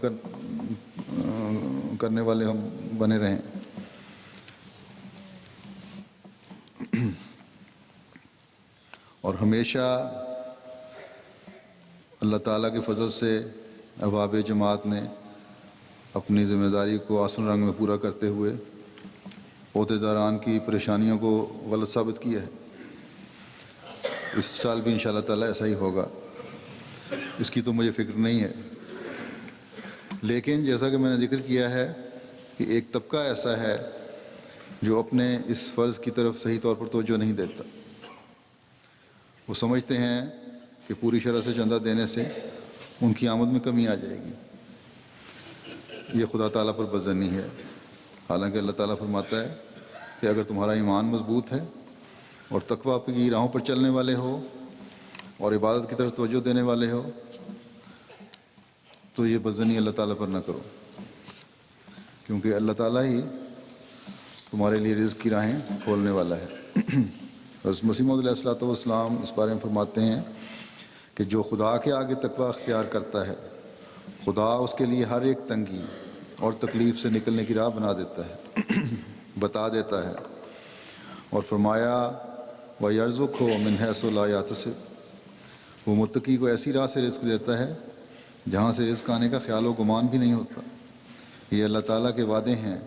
کرنے والے ہم بنے رہیں۔ اور ہمیشہ اللہ تعالیٰ کے فضل سے احباب جماعت نے اپنی ذمہ داری کو آسن رنگ میں پورا کرتے ہوئے عہدیداران کی پریشانیوں کو غلط ثابت کیا ہے۔ اس سال بھی انشاءاللہ تعالیٰ ایسا ہی ہوگا، اس کی تو مجھے فکر نہیں ہے، لیکن جیسا کہ میں نے ذکر کیا ہے کہ ایک طبقہ ایسا ہے جو اپنے اس فرض کی طرف صحیح طور پر توجہ نہیں دیتا۔ وہ سمجھتے ہیں کہ پوری شرح سے چندہ دینے سے ان کی آمد میں کمی آ جائے گی، یہ خدا تعالیٰ پر بظنی ہے۔ حالانکہ اللہ تعالیٰ فرماتا ہے کہ اگر تمہارا ایمان مضبوط ہے اور تقویٰ کی راہوں پر چلنے والے ہو اور عبادت کی طرف توجہ دینے والے ہو تو یہ بظنی اللہ تعالیٰ پر نہ کرو، کیونکہ اللہ تعالیٰ ہی تمہارے لیے رزق کی راہیں کھولنے والا ہے۔ حضرت مسیح موعود علیہ الصلوۃ والسلام اس بارے میں فرماتے ہیں کہ جو خدا کے آگے تقویٰ اختیار کرتا ہے، خدا اس کے لیے ہر ایک تنگی اور تکلیف سے نکلنے کی راہ بتا دیتا ہے، اور فرمایا وَيَرْزُقْهُ مِنْ حَيْثُ لَا يَحْتَسِبُ، وہ متقی کو ایسی راہ سے رزق دیتا ہے جہاں سے رزق آنے کا خیال و گمان بھی نہیں ہوتا۔ یہ اللہ تعالیٰ کے وعدے ہیں،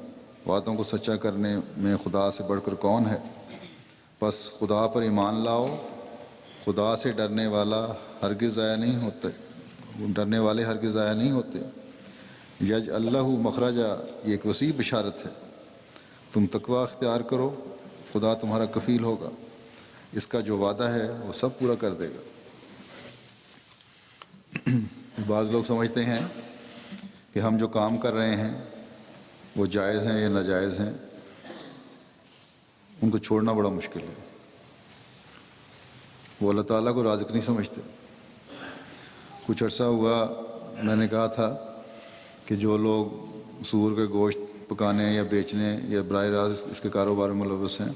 وعدوں کو سچا کرنے میں خدا سے بڑھ کر کون ہے؟ بس خدا پر ایمان لاؤ، خدا سے ڈرنے والے ہرگز ضائع نہیں ہوتے۔ یج اللہ مخرجہ، یہ ایک وسیع بشارت ہے، تم تقویٰ اختیار کرو، خدا تمہارا کفیل ہوگا، اس کا جو وعدہ ہے وہ سب پورا کر دے گا۔ بعض لوگ سمجھتے ہیں کہ ہم جو کام کر رہے ہیں وہ جائز ہیں یا ناجائز ہیں، ان کو چھوڑنا بڑا مشکل ہے۔ وہ اللہ تعالیٰ کو رازق نہیں سمجھتے۔ کچھ عرصہ ہوا میں نے کہا تھا کہ جو لوگ سور کے گوشت پکانے یا بیچنے یا براہ راست اس کے کاروبار میں ملوث ہیں،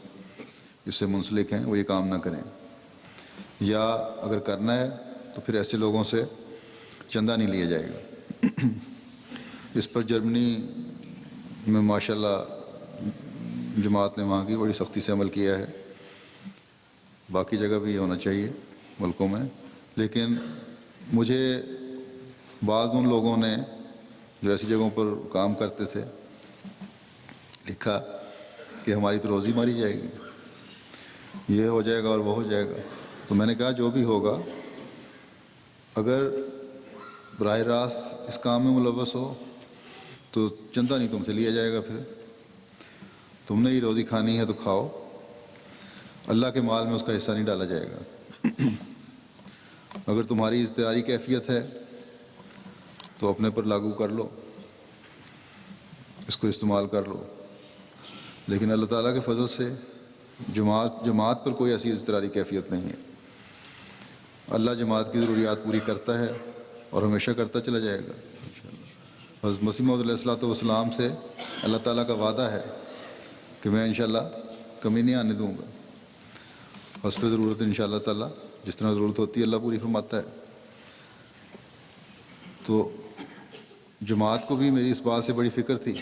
اس سے منسلک ہیں، وہ یہ کام نہ کریں، یا اگر کرنا ہے تو پھر ایسے لوگوں سے چندہ نہیں لیا جائے گا۔ اس پر جرمنی میں ماشاءاللہ جماعت نے وہاں کی بڑی سختی سے عمل کیا ہے، باقی جگہ بھی یہ ہونا چاہیے ملکوں میں۔ لیکن مجھے بعض ان لوگوں نے جو ایسی جگہوں پر کام کرتے تھے لکھا کہ ہماری تو روزی ماری جائے گی، یہ ہو جائے گا اور وہ ہو جائے گا۔ تو میں نے کہا جو بھی ہوگا، اگر براہ راست اس کام میں ملوث ہو تو چندہ نہیں تم سے لیا جائے گا، پھر تم نے ہی روزی کھانی ہے تو کھاؤ، اللہ کے مال میں اس کا حصہ نہیں ڈالا جائے گا۔ اگر تمہاری اختیاری کیفیت ہے تو اپنے پر لاگو کر لو، اس کو استعمال کر لو، لیکن اللہ تعالیٰ کے فضل سے جماعت پر کوئی ایسی اضطراری کیفیت نہیں ہے۔ اللہ جماعت کی ضروریات پوری کرتا ہے اور ہمیشہ کرتا چلا جائے گا۔ حضرت مسیح موعود علیہ الصلوۃ والسلام سے اللہ تعالیٰ کا وعدہ ہے کہ میں انشاءاللہ کمی نہیں آنے دوں گا، حسب ضرورت انشاءاللہ تعالیٰ، جس طرح ضرورت ہوتی ہے اللہ پوری فرماتا ہے۔ تو جماعت کو بھی میری اس بات سے بڑی فکر تھی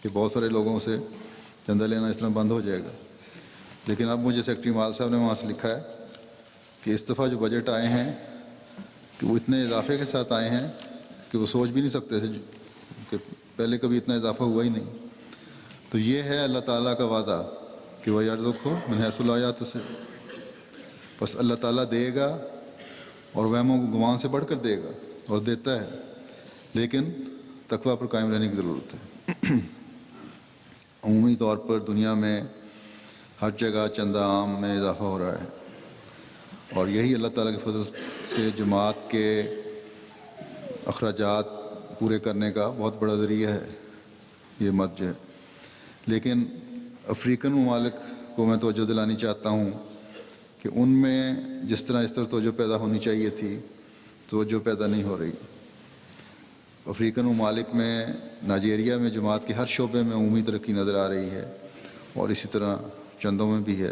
کہ بہت سارے لوگوں سے چندہ لینا اس طرح بند ہو جائے گا، لیکن اب مجھے سیکرٹری مال صاحب نے وہاں سے لکھا ہے کہ اس دفعہ جو بجٹ آئے ہیں کہ وہ اتنے اضافے کے ساتھ آئے ہیں کہ وہ سوچ بھی نہیں سکتے تھے کہ پہلے کبھی اتنا اضافہ ہوا ہی نہیں۔ تو یہ ہے اللہ تعالیٰ کا وعدہ کہ وہ یرزقہ من حیث لا یحتسب، بس اللہ تعالیٰ دے گا اور وہم و گمان سے بڑھ کر دے گا اور دیتا ہے، لیکن تقویٰ پر قائم رہنے کی ضرورت ہے۔ عمومی طور پر دنیا میں ہر جگہ چندہ عام میں اضافہ ہو رہا ہے، اور یہی اللہ تعالیٰ کے فضل سے جماعت کے اخراجات پورے کرنے کا بہت بڑا ذریعہ ہے یہ مد جو ہے۔ لیکن افریقن ممالک کو میں توجہ دلانی چاہتا ہوں کہ ان میں جس طرح توجہ پیدا ہونی چاہیے تھی توجہ پیدا نہیں ہو رہی۔ افریقن ممالک میں نائجیریا میں جماعت کے ہر شعبے میں عمومی ترقی نظر آ رہی ہے، اور اسی طرح چندوں میں بھی ہے۔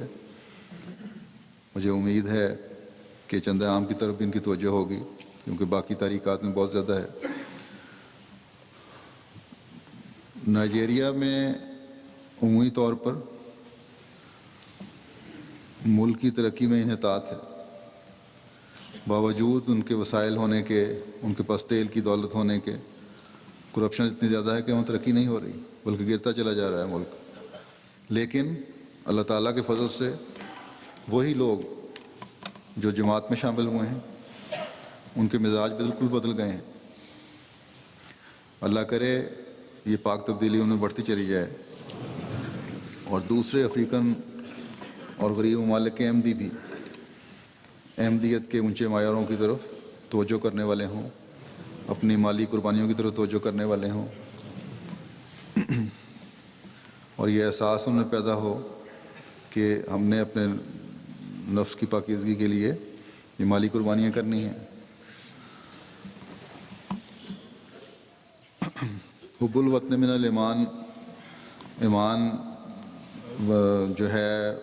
مجھے امید ہے کہ چندہ عام کی طرف بھی ان کی توجہ ہوگی، کیونکہ باقی تحریکات میں بہت زیادہ ہے۔ نائجیریا میں عمومی طور پر ملک کی ترقی میں انحطاط ہے، باوجود ان کے وسائل ہونے کے، ان کے پاس تیل کی دولت ہونے کے۔ کرپشن اتنی زیادہ ہے کہ وہاں ترقی نہیں ہو رہی، بلکہ گرتا چلا جا رہا ہے ملک۔ لیکن اللہ تعالیٰ کے فضل سے وہی لوگ جو جماعت میں شامل ہوئے ہیں ان کے مزاج بالکل بدل گئے ہیں۔ اللہ کرے یہ پاک تبدیلی ان میں بڑھتی چلی جائے، اور دوسرے افریقن اور غریب ممالک کے احمدی بھی احمدیت کے اونچے معیاروں کی طرف توجہ کرنے والے ہوں، اپنی مالی قربانیوں کی طرف توجہ کرنے والے ہوں، اور یہ احساس ان میں پیدا ہو کہ ہم نے اپنے نفس کی پاکیزگی کے لیے یہ مالی قربانیاں کرنی ہیں۔ حب الوطن من الایمان، ایمان جو ہے،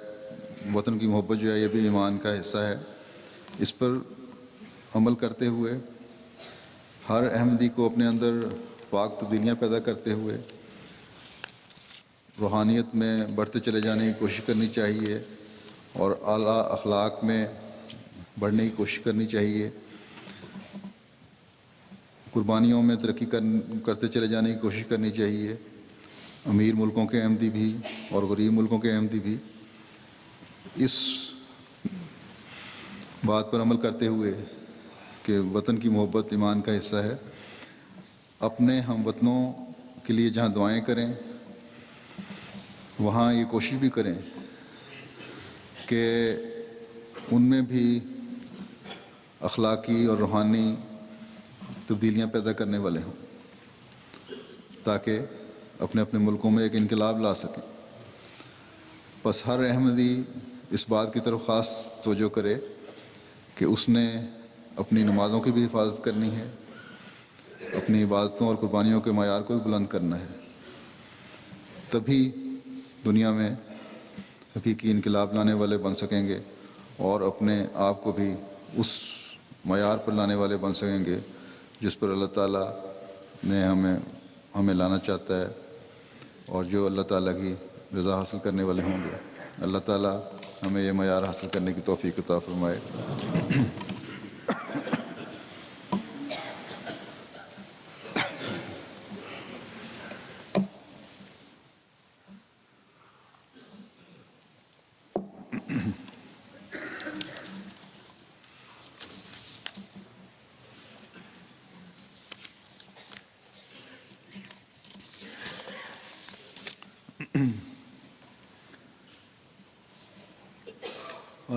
وطن کی محبت جو ہے، یہ بھی ایمان کا حصہ ہے۔ اس پر عمل کرتے ہوئے ہر احمدی کو اپنے اندر پاک تبدیلیاں پیدا کرتے ہوئے روحانیت میں بڑھتے چلے جانے کی کوشش کرنی چاہیے، اور اعلیٰ اخلاق میں بڑھنے کی کوشش کرنی چاہیے۔ قربانیوں میں ترقی کرتے چلے جانے کی کوشش کرنی چاہیے۔ امیر ملکوں کے احمدی بھی اور غریب ملکوں کے احمدی بھی اس بات پر عمل کرتے ہوئے کہ وطن کی محبت ایمان کا حصہ ہے، اپنے ہم وطنوں کے لیے جہاں دعائیں کریں وہاں یہ کوشش بھی کریں کہ ان میں بھی اخلاقی اور روحانی تبدیلیاں پیدا کرنے والے ہوں، تاکہ اپنے اپنے ملکوں میں ایک انقلاب لا سکیں۔ بس ہر احمدی اس بات کی طرف خاص توجہ کرے کہ اس نے اپنی نمازوں کی بھی حفاظت کرنی ہے، اپنی عبادتوں اور قربانیوں کے معیار کو بھی بلند کرنا ہے، تبھی دنیا میں حقیقی انقلاب لانے والے بن سکیں گے، اور اپنے آپ کو بھی اس معیار پر لانے والے بن سکیں گے جس پر اللہ تعالیٰ نے ہمیں لانا چاہتا ہے، اور جو اللہ تعالیٰ کی رضا حاصل کرنے والے ہوں گے۔ اللہ تعالیٰ ہمیں یہ معیار حاصل کرنے کی توفیق عطا فرمائے۔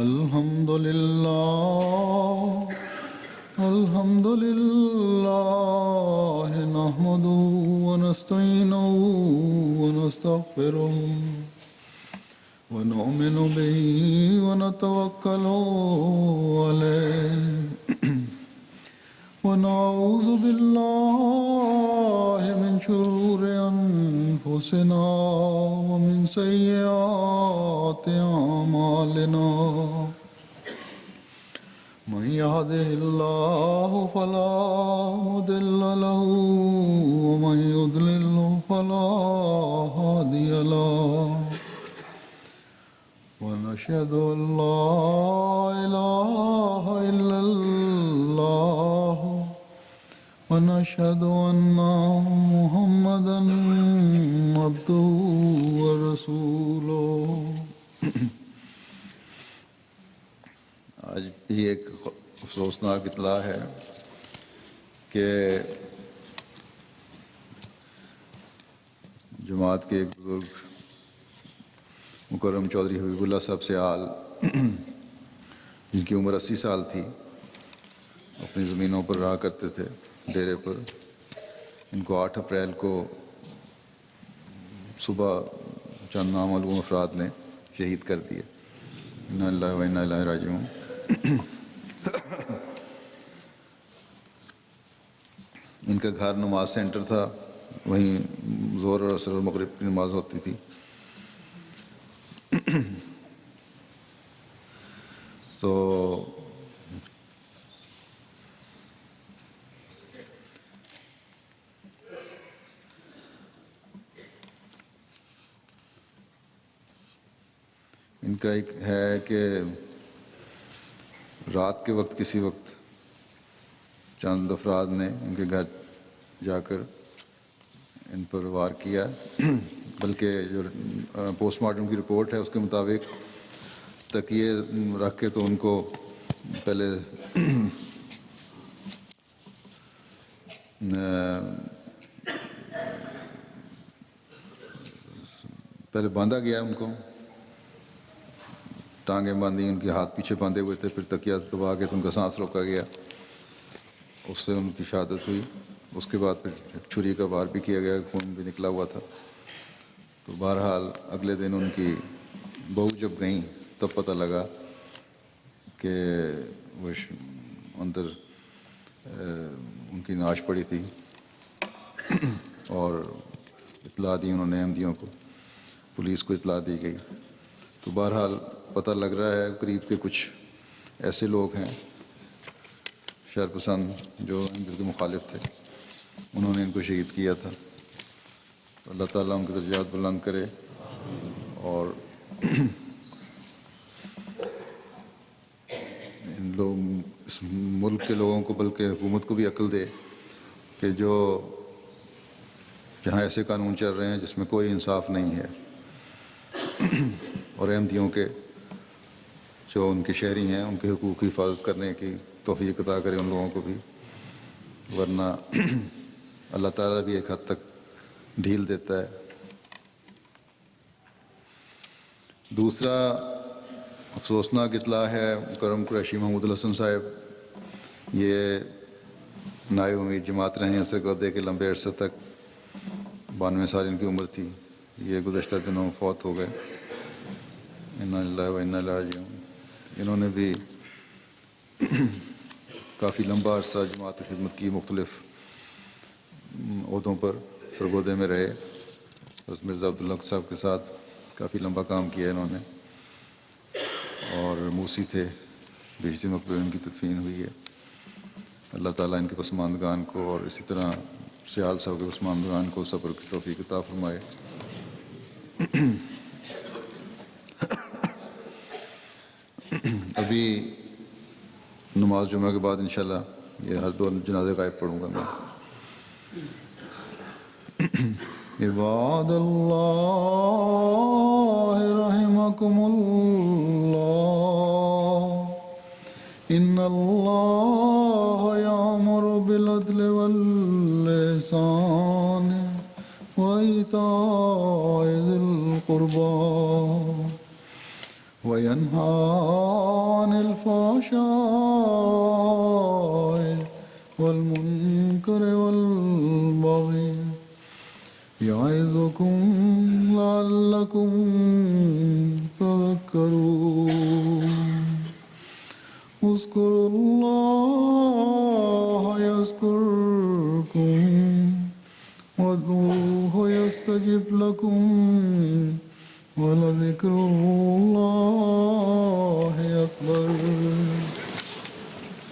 الحمد لله نحمده ونستعينه ونستغفره ونؤمن به ونتوكل عليه ونعوذ بالله من شرور أنفسنا ومن سيئات أعمالنا من يهده الله فلا مضل له ومن يضلل فلا هادي له ونشهد أن لا إله إلا الله ونشهد أن محمدا عبده ورسوله آج بھی ایک افسوسناک اطلاع ہے کہ جماعت کے ایک بزرگ مکرم چودھری حبیب اللہ صاحب سیال، جن کی عمر 80 سال تھی، اپنی زمینوں پر رہا کرتے تھے ڈیرے پر. ان کو 8 اپریل کو صبح چند نامعلوم افراد نے شہید کر دیے. انا للہ و انا الیہ راجعون. ان کا گھر نماز سینٹر تھا، وہیں ظہر اور عصر اور مغرب کی نماز ہوتی تھی. تو ان کا ایک ہے کہ رات کے وقت کسی وقت چند افراد نے ان کے گھر جا کر ان پر وار کیا، بلکہ جو پوسٹ مارٹم کی رپورٹ ہے اس کے مطابق تکیے رکھ کے تو ان کو پہلے باندھا گیا، ان کو ٹانگیں باندھی، ان کے ہاتھ پیچھے باندھے ہوئے تھے، پھر تکیہ دبا کے تو ان کا سانس روکا گیا، اس سے ان کی شہادت ہوئی. اس کے بعد پھر چھری کا وار بھی کیا گیا، خون بھی نکلا ہوا تھا. تو بہرحال اگلے دن ان کی بہو جب گئیں تب پتہ لگا کہ وہ اندر ان کی نعش پڑی تھی، اور اطلاع دی انہوں نے احمدیوں کو، پولیس کو اطلاع دی گئی. تو بہرحال پتہ لگ رہا ہے قریب کے کچھ ایسے لوگ ہیں شر پسند جو احمدیت کے مخالف تھے، انہوں نے ان کو شہید کیا تھا. اللہ تعالیٰ ان کے درجات بلند کرے اور ان لوگ اس ملک کے لوگوں کو بلکہ حکومت کو بھی عقل دے کہ جو جہاں ایسے قانون چل رہے ہیں جس میں کوئی انصاف نہیں ہے، اور احمدیوں کے جو ان کے شہری ہیں ان کے حقوق کی حفاظت کرنے کی توفیق عطا کرے ان لوگوں کو بھی، ورنہ اللہ تعالیٰ بھی ایک حد تک ڈھیل دیتا ہے. دوسرا افسوسناک اطلاع ہے مکرم قریشی محمود الحسن صاحب. یہ نائب امیر جماعت رہے ہیں سرگودے کے لمبے عرصے تک، 92 سال ان کی عمر تھی. یہ گزشتہ دنوں فوت ہو گئے. انا للہ و انا الیہ راجعون. انہوں نے بھی کافی لمبا عرصہ جماعت کی خدمت کی، مختلف عہدوں پر سرگودے میں رہے. حضرت مرزا عبداللہ صاحب کے ساتھ کافی لمبا کام کیا انہوں نے، اور موسی تھے. بہشتی مقبرے ان کی تدفین ہوئی ہے. اللہ تعالیٰ ان کے پسماندگان کو اور اسی طرح سیال صاحب کے پسماندگان کو صبر کی توفیق عطا فرمائے. ابھی نماز جمعہ کے بعد انشاءاللہ یہ ہر 2 جنازے غائب پڑھوں گا میں. عباد اللہ رحمکم اللہ، ان اللہ یامر بالعدل والإحسان وإیتاء ذی القربى وینہی عن الفحشاء والمنکر والبغی یعظکم لعلکم تذکرون. اذکروا اللہ یذکرکم وادعوہ یستجب لکم ولذکر اللہ اکبر.